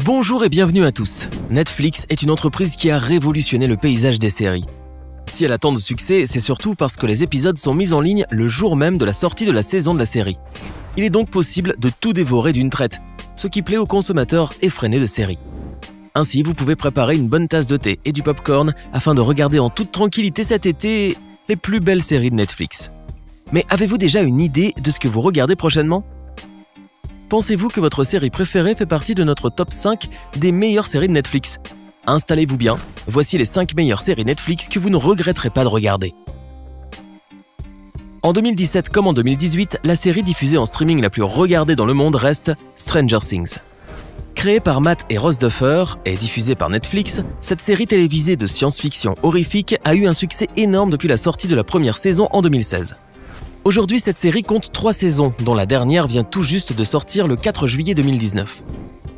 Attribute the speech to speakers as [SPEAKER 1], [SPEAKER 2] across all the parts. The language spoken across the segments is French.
[SPEAKER 1] Bonjour et bienvenue à tous. Netflix est une entreprise qui a révolutionné le paysage des séries. Si elle a tant de succès, c'est surtout parce que les épisodes sont mis en ligne le jour même de la sortie de la saison de la série. Il est donc possible de tout dévorer d'une traite, ce qui plaît aux consommateurs effrénés de séries. Ainsi, vous pouvez préparer une bonne tasse de thé et du popcorn afin de regarder en toute tranquillité cet été les plus belles séries de Netflix. Mais avez-vous déjà une idée de ce que vous regardez prochainement ? Pensez-vous que votre série préférée fait partie de notre top 5 des meilleures séries de Netflix ? Installez-vous bien, voici les 5 meilleures séries Netflix que vous ne regretterez pas de regarder. En 2017 comme en 2018, la série diffusée en streaming la plus regardée dans le monde reste Stranger Things. Créée par Matt et Ross Duffer et diffusée par Netflix, cette série télévisée de science-fiction horrifique a eu un succès énorme depuis la sortie de la première saison en 2016. Aujourd'hui, cette série compte 3 saisons, dont la dernière vient tout juste de sortir le 4 juillet 2019.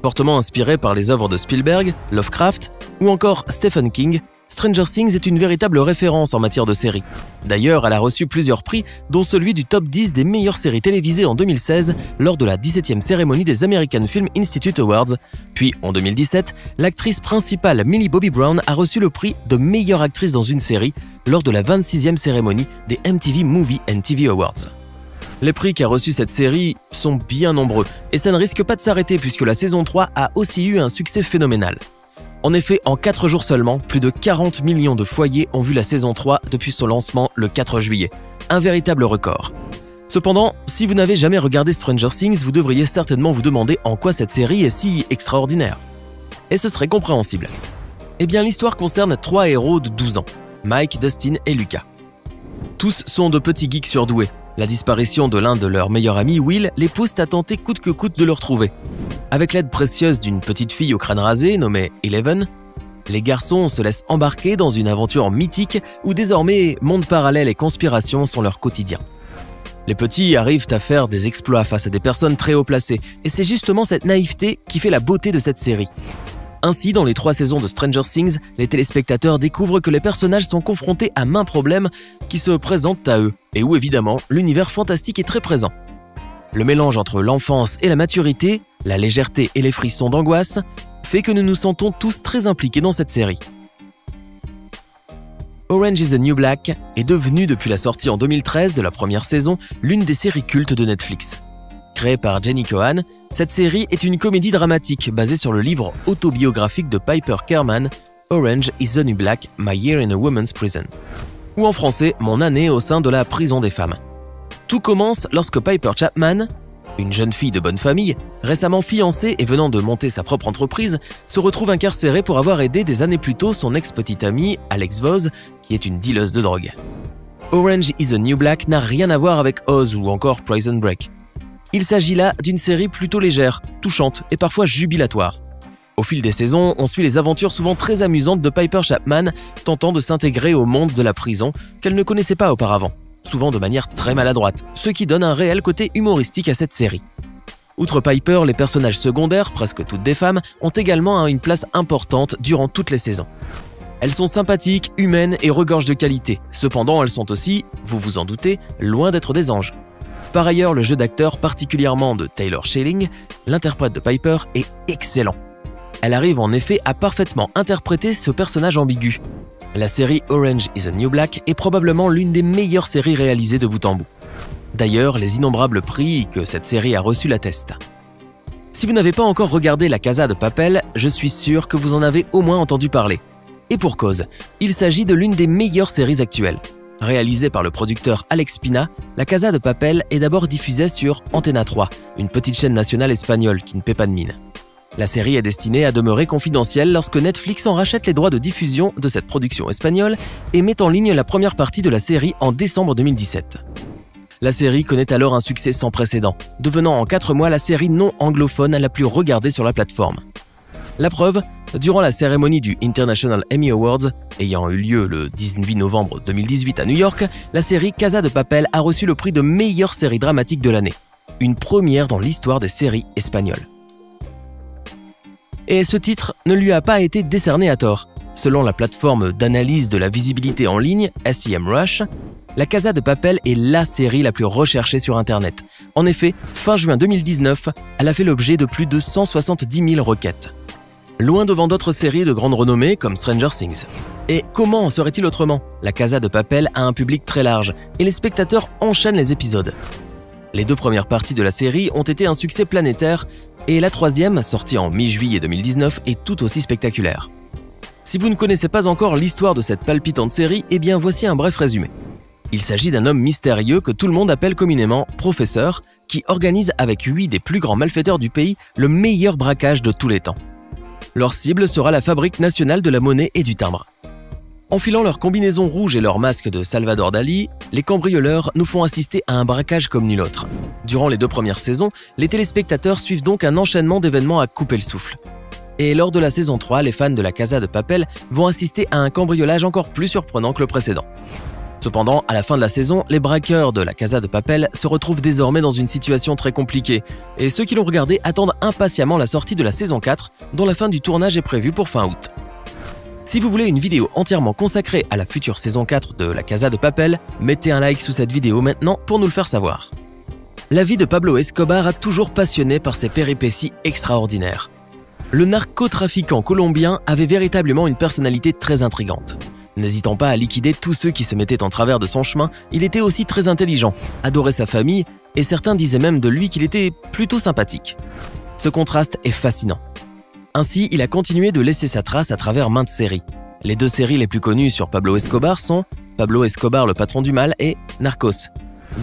[SPEAKER 1] Fortement inspirée par les œuvres de Spielberg, Lovecraft ou encore Stephen King, Stranger Things est une véritable référence en matière de séries. D'ailleurs, elle a reçu plusieurs prix, dont celui du top 10 des meilleures séries télévisées en 2016 lors de la 17e cérémonie des American Film Institute Awards. Puis, en 2017, l'actrice principale Millie Bobby Brown a reçu le prix de meilleure actrice dans une série lors de la 26e cérémonie des MTV Movie and TV Awards. Les prix qu'a reçu cette série sont bien nombreux et ça ne risque pas de s'arrêter puisque la saison 3 a aussi eu un succès phénoménal. En effet, en 4 jours seulement, plus de 40 millions de foyers ont vu la saison 3 depuis son lancement le 4 juillet. Un véritable record. Cependant, si vous n'avez jamais regardé Stranger Things, vous devriez certainement vous demander en quoi cette série est si extraordinaire. Et ce serait compréhensible. Eh bien, l'histoire concerne 3 héros de 12 ans, Mike, Dustin et Lucas. Tous sont de petits geeks surdoués. La disparition de l'un de leurs meilleurs amis, Will, les pousse à tenter coûte que coûte de le retrouver. Avec l'aide précieuse d'une petite fille au crâne rasé nommée Eleven, les garçons se laissent embarquer dans une aventure mythique où désormais monde parallèle et conspiration sont leur quotidien. Les petits arrivent à faire des exploits face à des personnes très haut placées et c'est justement cette naïveté qui fait la beauté de cette série. Ainsi, dans les 3 saisons de Stranger Things, les téléspectateurs découvrent que les personnages sont confrontés à maints problèmes qui se présentent à eux, et où évidemment, l'univers fantastique est très présent. Le mélange entre l'enfance et la maturité, la légèreté et les frissons d'angoisse, fait que nous nous sentons tous très impliqués dans cette série. Orange is the New Black est devenue depuis la sortie en 2013 de la première saison l'une des séries cultes de Netflix. Créée par Jenny Cohan, cette série est une comédie dramatique basée sur le livre autobiographique de Piper Kerman, Orange is the New Black, My Year in a Woman's Prison, ou en français, Mon année au sein de la prison des femmes. Tout commence lorsque Piper Chapman, une jeune fille de bonne famille, récemment fiancée et venant de monter sa propre entreprise, se retrouve incarcérée pour avoir aidé des années plus tôt son ex-petite amie, Alex Voss, qui est une dealeuse de drogue. Orange is the New Black n'a rien à voir avec Oz ou encore Prison Break. Il s'agit là d'une série plutôt légère, touchante et parfois jubilatoire. Au fil des saisons, on suit les aventures souvent très amusantes de Piper Chapman tentant de s'intégrer au monde de la prison qu'elle ne connaissait pas auparavant, souvent de manière très maladroite, ce qui donne un réel côté humoristique à cette série. Outre Piper, les personnages secondaires, presque toutes des femmes, ont également une place importante durant toutes les saisons. Elles sont sympathiques, humaines et regorgent de qualité. Cependant, elles sont aussi, vous vous en doutez, loin d'être des anges. Par ailleurs, le jeu d'acteur, particulièrement de Taylor Schilling, l'interprète de Piper, est excellent. Elle arrive en effet à parfaitement interpréter ce personnage ambigu. La série Orange is the New Black est probablement l'une des meilleures séries réalisées de bout en bout. D'ailleurs, les innombrables prix que cette série a reçus l'attestent. Si vous n'avez pas encore regardé La Casa de Papel, je suis sûr que vous en avez au moins entendu parler. Et pour cause, il s'agit de l'une des meilleures séries actuelles. Réalisée par le producteur Alex Pina, La Casa de Papel est d'abord diffusée sur Antena 3, une petite chaîne nationale espagnole qui ne paie pas de mine. La série est destinée à demeurer confidentielle lorsque Netflix en rachète les droits de diffusion de cette production espagnole et met en ligne la première partie de la série en décembre 2017. La série connaît alors un succès sans précédent, devenant en 4 mois la série non anglophone la plus regardée sur la plateforme. La preuve, durant la cérémonie du International Emmy Awards, ayant eu lieu le 18 novembre 2018 à New York, la série Casa de Papel a reçu le prix de meilleure série dramatique de l'année, une première dans l'histoire des séries espagnoles. Et ce titre ne lui a pas été décerné à tort. Selon la plateforme d'analyse de la visibilité en ligne, SEMrush, La Casa de Papel est la série la plus recherchée sur Internet. En effet, fin juin 2019, elle a fait l'objet de plus de 170 000 requêtes. loin devant d'autres séries de grande renommée comme Stranger Things. Et comment en serait-il autrement? La Casa de Papel a un public très large et les spectateurs enchaînent les épisodes. Les 2 premières parties de la série ont été un succès planétaire et la 3e, sortie en mi-juillet 2019, est tout aussi spectaculaire. Si vous ne connaissez pas encore l'histoire de cette palpitante série, eh bien voici un bref résumé. Il s'agit d'un homme mystérieux que tout le monde appelle communément Professeur, qui organise avec 8 des plus grands malfaiteurs du pays le meilleur braquage de tous les temps. Leur cible sera la Fabrique nationale de la monnaie et du timbre. Enfilant leur combinaison rouge et leur masque de Salvador Dali, les cambrioleurs nous font assister à un braquage comme nul autre. Durant les 2 premières saisons, les téléspectateurs suivent donc un enchaînement d'événements à couper le souffle. Et lors de la saison 3, les fans de la Casa de Papel vont assister à un cambriolage encore plus surprenant que le précédent. Cependant, à la fin de la saison, les braqueurs de la Casa de Papel se retrouvent désormais dans une situation très compliquée, et ceux qui l'ont regardé attendent impatiemment la sortie de la saison 4, dont la fin du tournage est prévue pour fin août. Si vous voulez une vidéo entièrement consacrée à la future saison 4 de la Casa de Papel, mettez un like sous cette vidéo maintenant pour nous le faire savoir. La vie de Pablo Escobar a toujours passionné par ses péripéties extraordinaires. Le narcotrafiquant colombien avait véritablement une personnalité très intrigante. N'hésitant pas à liquider tous ceux qui se mettaient en travers de son chemin, il était aussi très intelligent, adorait sa famille et certains disaient même de lui qu'il était plutôt sympathique. Ce contraste est fascinant. Ainsi, il a continué de laisser sa trace à travers maintes séries. Les 2 séries les plus connues sur Pablo Escobar sont Pablo Escobar, le patron du mal et Narcos,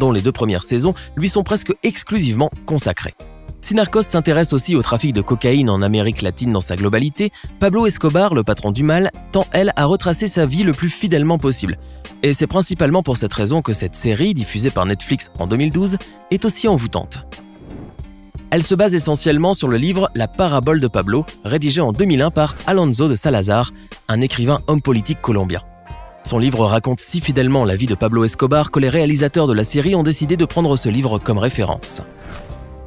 [SPEAKER 1] dont les 2 premières saisons lui sont presque exclusivement consacrées. Si Narcos s'intéresse aussi au trafic de cocaïne en Amérique latine dans sa globalité, Pablo Escobar, le patron du mal, tend elle à retracer sa vie le plus fidèlement possible. Et c'est principalement pour cette raison que cette série, diffusée par Netflix en 2012, est aussi envoûtante. Elle se base essentiellement sur le livre La parabole de Pablo, rédigé en 2001 par Alonso de Salazar, un écrivain homme politique colombien. Son livre raconte si fidèlement la vie de Pablo Escobar que les réalisateurs de la série ont décidé de prendre ce livre comme référence.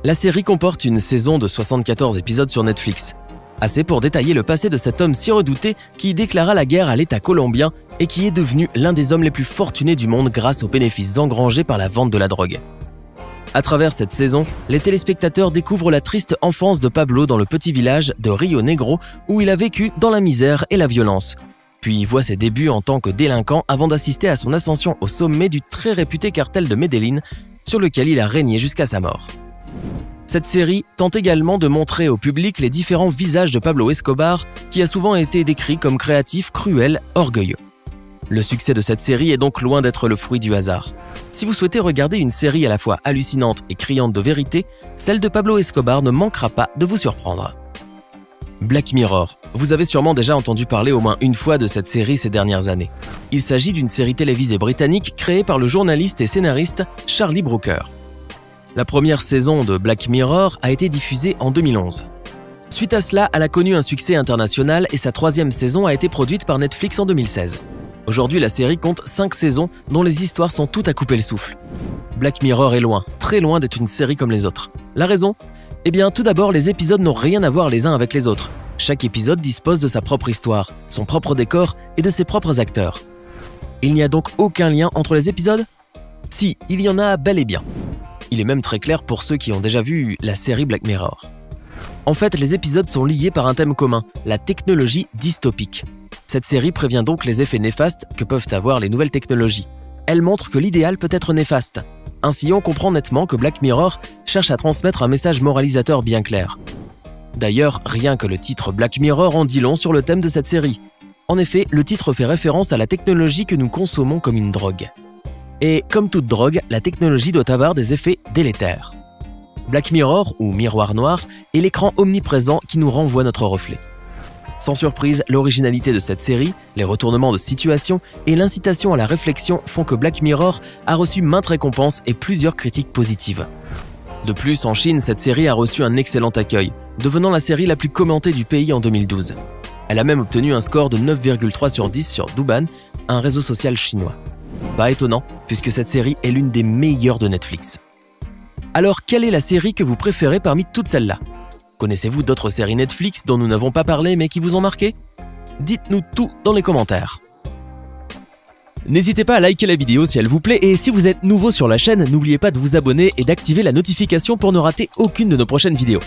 [SPEAKER 1] La série comporte une saison de 74 épisodes sur Netflix, assez pour détailler le passé de cet homme si redouté qui déclara la guerre à l'État colombien et qui est devenu l'un des hommes les plus fortunés du monde grâce aux bénéfices engrangés par la vente de la drogue. À travers cette saison, les téléspectateurs découvrent la triste enfance de Pablo dans le petit village de Rio Negro où il a vécu dans la misère et la violence. Puis voit ses débuts en tant que délinquant avant d'assister à son ascension au sommet du très réputé cartel de Medellín sur lequel il a régné jusqu'à sa mort. Cette série tente également de montrer au public les différents visages de Pablo Escobar qui a souvent été décrit comme créatif, cruel, orgueilleux. Le succès de cette série est donc loin d'être le fruit du hasard. Si vous souhaitez regarder une série à la fois hallucinante et criante de vérité, celle de Pablo Escobar ne manquera pas de vous surprendre. Black Mirror. Vous avez sûrement déjà entendu parler au moins une fois de cette série ces dernières années. Il s'agit d'une série télévisée britannique créée par le journaliste et scénariste Charlie Brooker. La première saison de Black Mirror a été diffusée en 2011. Suite à cela, elle a connu un succès international et sa 3e saison a été produite par Netflix en 2016. Aujourd'hui, la série compte 5 saisons dont les histoires sont toutes à couper le souffle. Black Mirror est loin, très loin d'être une série comme les autres. La raison ? Eh bien, tout d'abord, les épisodes n'ont rien à voir les uns avec les autres. Chaque épisode dispose de sa propre histoire, son propre décor et de ses propres acteurs. Il n'y a donc aucun lien entre les épisodes ? Si, il y en a bel et bien. Il est même très clair pour ceux qui ont déjà vu la série Black Mirror. En fait, les épisodes sont liés par un thème commun, la technologie dystopique. Cette série prévient donc les effets néfastes que peuvent avoir les nouvelles technologies. Elle montre que l'idéal peut être néfaste. Ainsi, on comprend nettement que Black Mirror cherche à transmettre un message moralisateur bien clair. D'ailleurs, rien que le titre Black Mirror en dit long sur le thème de cette série. En effet, le titre fait référence à la technologie que nous consommons comme une drogue. Et comme toute drogue, la technologie doit avoir des effets délétères. Black Mirror, ou Miroir Noir, est l'écran omniprésent qui nous renvoie notre reflet. Sans surprise, l'originalité de cette série, les retournements de situation et l'incitation à la réflexion font que Black Mirror a reçu maintes récompenses et plusieurs critiques positives. De plus, en Chine, cette série a reçu un excellent accueil, devenant la série la plus commentée du pays en 2012. Elle a même obtenu un score de 9,3 sur 10 sur Douban, un réseau social chinois. Pas étonnant, puisque cette série est l'une des meilleures de Netflix. Alors, quelle est la série que vous préférez parmi toutes celles-là ? Connaissez-vous d'autres séries Netflix dont nous n'avons pas parlé mais qui vous ont marqué ? Dites-nous tout dans les commentaires. N'hésitez pas à liker la vidéo si elle vous plaît et si vous êtes nouveau sur la chaîne, n'oubliez pas de vous abonner et d'activer la notification pour ne rater aucune de nos prochaines vidéos.